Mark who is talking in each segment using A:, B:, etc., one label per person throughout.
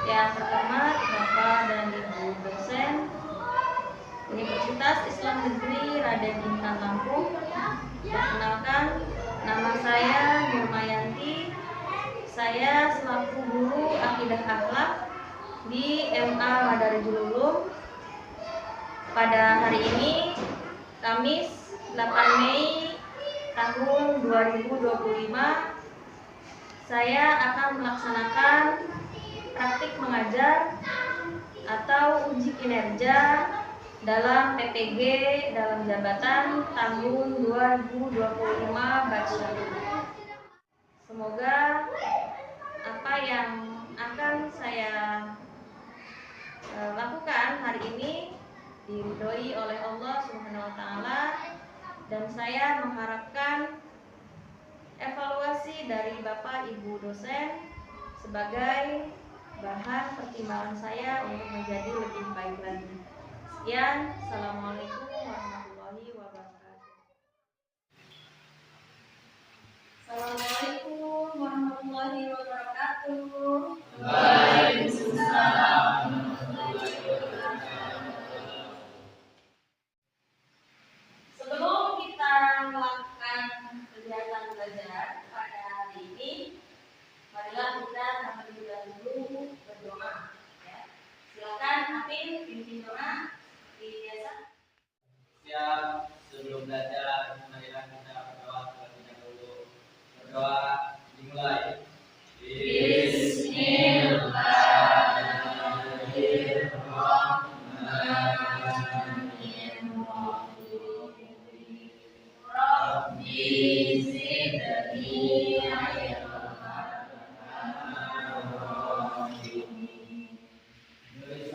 A: Yang terhormat Bapak dan Ibu dosen Universitas Islam Negeri Raden Intan Lampung. Perkenalkan, nama saya Nurmayanti. Saya selaku guru Akidah Akhlak di MA Madarijul Ulum. Pada hari ini, Kamis 8 Mei tahun 2025, saya akan melaksanakan praktik mengajar atau uji kinerja dalam PPG dalam jabatan tahun 2025 batch 1. Semoga apa yang akan saya lakukan hari ini diridhoi oleh Allah Subhanahu wa taala, dan saya mengharapkan evaluasi dari Bapak Ibu dosen sebagai bahan pertimbangan saya untuk menjadi lebih baik lagi. Sekian, Assalamualaikum warahmatullahi wabarakatuh. Assalamualaikum warahmatullahi wabarakatuh.
B: Waalaikumsalam.
A: Sebelum kita melakukan kegiatan belajar pada hari ini, marilah kita terlebih dahulu berdoa. Ya. Silakan Apin pimpin doa. Biasa.
B: Siap, sebelum belajar, marilah kita berdoa terlebih dahulu. Berdoa dimulai. Bismillahirrahmanirrahim. Rabbi zidni ilman.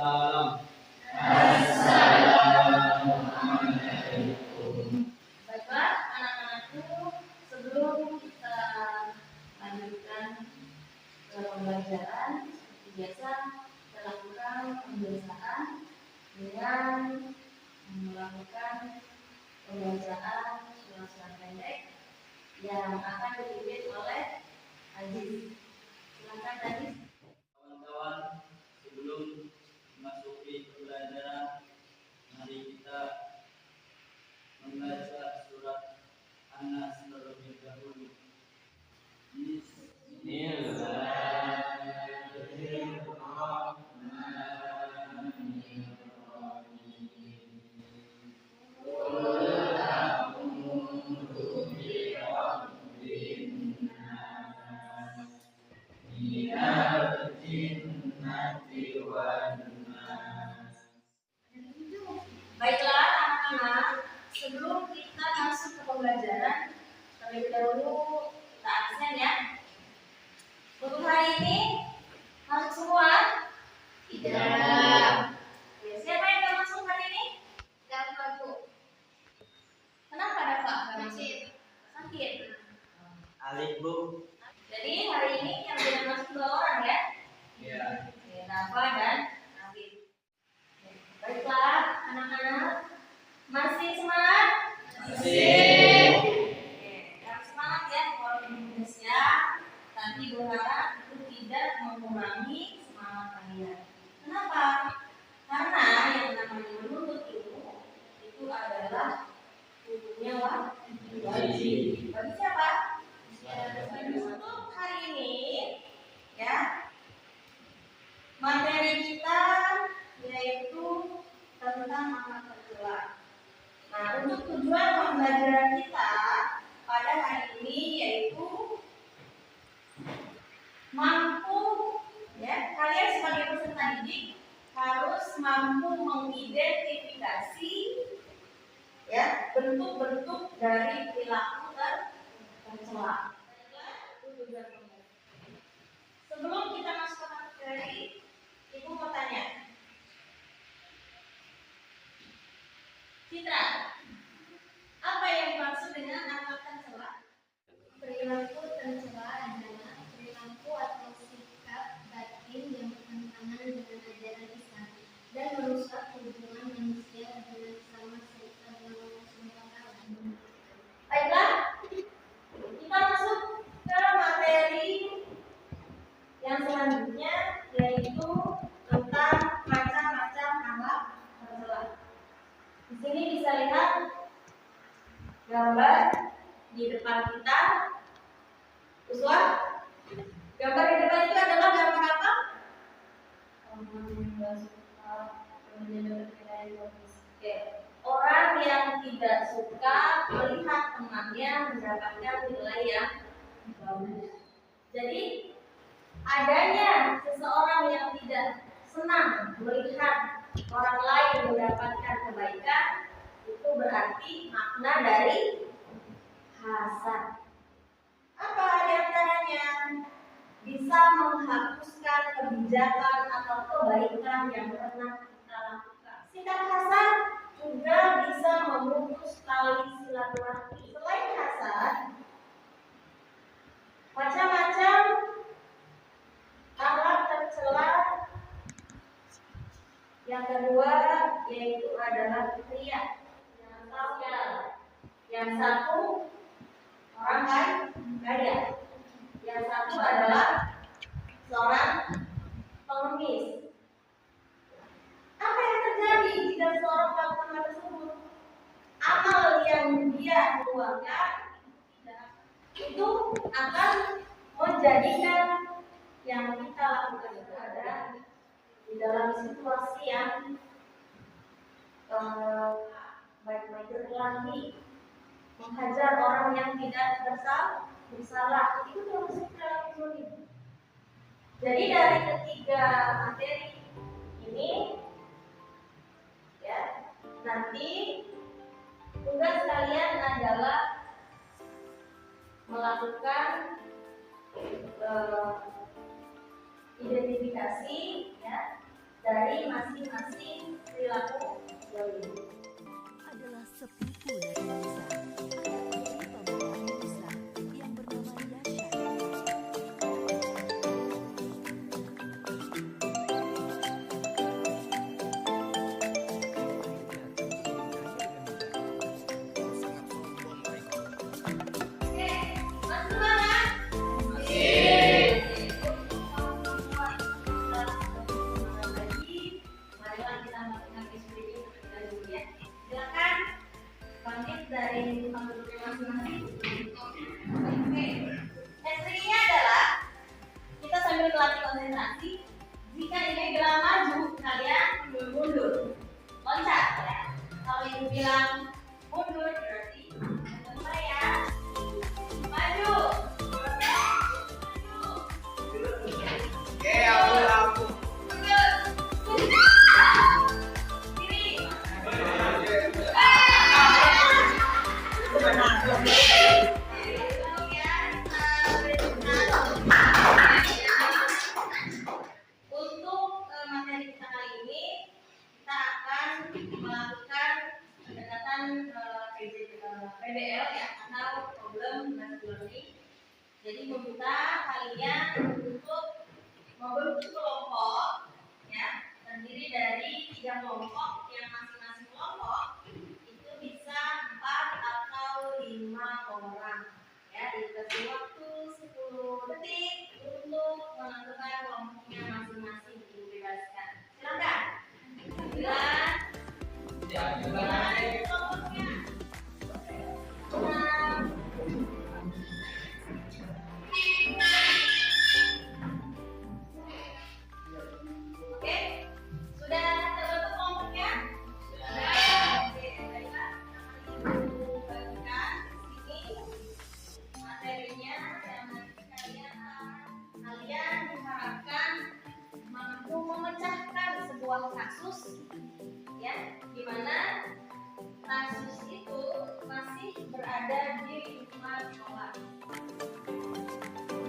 B: Assalamualaikum.
A: Baiklah anak-anakku, sebelum kita lanjutkan ke pembelajaran, seperti biasa kita lakukan pembiasaan dengan melakukan pembacaan surat-surat pendek yang akan dipimpin oleh Aziz. Silakan Aziz.
B: Kawan-kawan, sebelum memasuki pembelajaran, mari kita membaca surat An-Nas terlebih dahulu.
A: Baiklah anak-anak, sebelum kita masuk ke pembelajaran, terlebih dahulu kita absen ya. Untuk hari ini masuk semua? Tidak. Oke, siapa yang tidak masuk hari ini? Dapat Bu. Kenapa Dapat? Sakit.
B: Alif, Bu.
A: Jadi hari ini yang tidak masuk 2 orang ya?
B: Ya.
A: Oke, Nafa dan Afif. Baiklah anak-anak, masih semangat?
B: Masih.
A: Oke, harus semangat ya kalau Indonesia. Tapi berharap itu tidak mengurangi semangat kalian. Kenapa? Karena yang namanya menuntut ilmu itu adalah hukumnya wajib. Bagi siapa? Untuk hari ini ya, materi kita yaitu tentang akhlak tercela. Nah, untuk tujuan pembelajaran kita pada hari ini yaitu mampu ya, kalian sebagai peserta didik harus mampu mengidentifikasi ya bentuk-bentuk dari perilaku tercela. Sebelum kita masuk ke materi, Ibu mau tanya, Citra, apa yang dimaksud dengan akhlak tercela?
C: Perilaku tercela adalah perilaku atau sikap batin yang bertentangan dengan ajaran Islam dan merusak hubungan manusia dengan sesama serta dengan Allah SWT.
A: Baiklah, kita masuk ke materi yang selanjutnya. Oke. Orang yang tidak suka melihat temannya mendapatkan nilai yang bagus. Jadi adanya seseorang yang tidak senang melihat orang lain mendapatkan kebaikan itu berarti makna dari hasad. Apa diantaranya? Bisa menghapuskan kebijakan atau kebaikan yang pernah kita lakukan. Sikap hasad juga bisa memutus tali silaturahmi. Selain hasad, macam-macam akhlak tercela. Yang kedua yaitu adalah riya. Yang satu orang kaya. Yang satu adalah seorang pengemis. Apa yang terjadi jika seorang melakukan hal tersebut? Amal yang dia keluarkan itu akan menjadikan yang kita lakukan itu ada di dalam situasi yang baik-baik lagi menghajar orang yang tidak bersalah itu termasuk dalam zolim. Jadi dari ketiga materi ini ya, nanti tugas kalian adalah melakukan identifikasi ya dari masing-masing perilaku zolim.
D: Adalah sepupu dari Musa, putri paman Musa yang bernama Yasha.
A: Dari penduduknya masing-masing. Oke. Strateginya adalah kita sambil melatih konsentrasi. Jika ini bilang maju, kalian mundur. Loncat ya. Kalau ibu bilang mundur berarti mulai ya. Maju.
B: Oke, aku.
A: Mundur. Kiri. Untuk materi kita kali ini kita akan melakukan pendekatan PBL ya atau problem based learning. Jadi meminta kalian untuk membentuk kelompok ya terdiri dari 3 kelompok yang masing-masing kelompok itu bisa 4 atau 5 orang ya, dikasih waktu 10 detik untuk menentukan kelompoknya masing-masing, dibebaskan. Silakan. Silakan. Kelompoknya. Oke, sudah terbentuk kelompoknya? Sudah. Oke, baiklah. Ibu bagikan ini materinya yang nanti kalian diharapkan mampu memecahkan sebuah kasus ya, di mana kasus itu masih berada di lingkungan sekolah.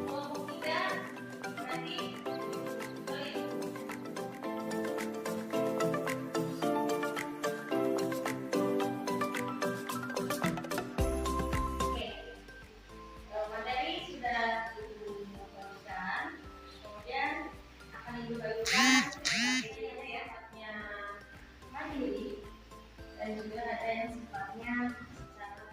A: Kelompok 3 berarti balik. Oke, materi sudah dibagikan, kemudian akan ibu bagikan ini ada ya sifatnya mandiri dan juga ada yang sifatnya secara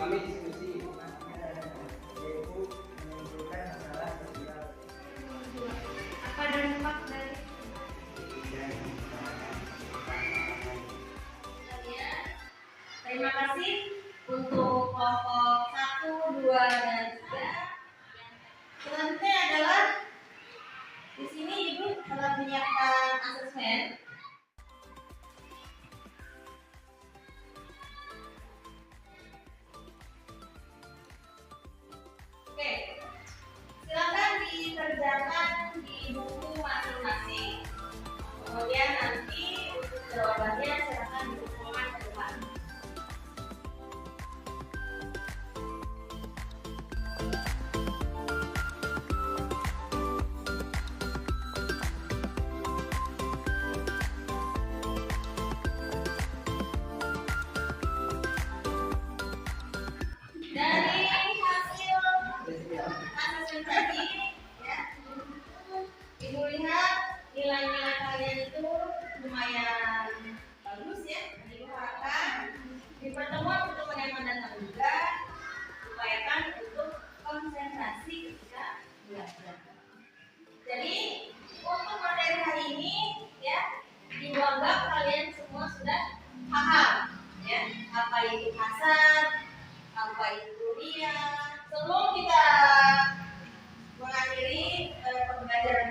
B: kami diskusi yaitu menyimpulkan masalah sosial.
A: Apa dampak dari terima kasih untuk kelompok 1, 2, dan 3. Selanjutnya adalah di sini Ibu telah menyiapkan asesmen. Oke, silakan dikerjakan di buku masing-masing. Kemudian nanti untuk jawabannya silakan dikumpulkan ke depan. Dari hasil asesmen tadi, ya, Ibu lihat nilai-nilai kalian itu lumayan bagus ya. Ibu harapkan di pertemuan-pertemuan yang mendatang juga upayakan untuk konsentrasi ketika belajar. Jadi untuk materi hari ini ya, Ibu anggap kalian semua sudah paham ya apa itu hasad, apa itu kuliah. Sebelum kita mengakhiri pembelajaran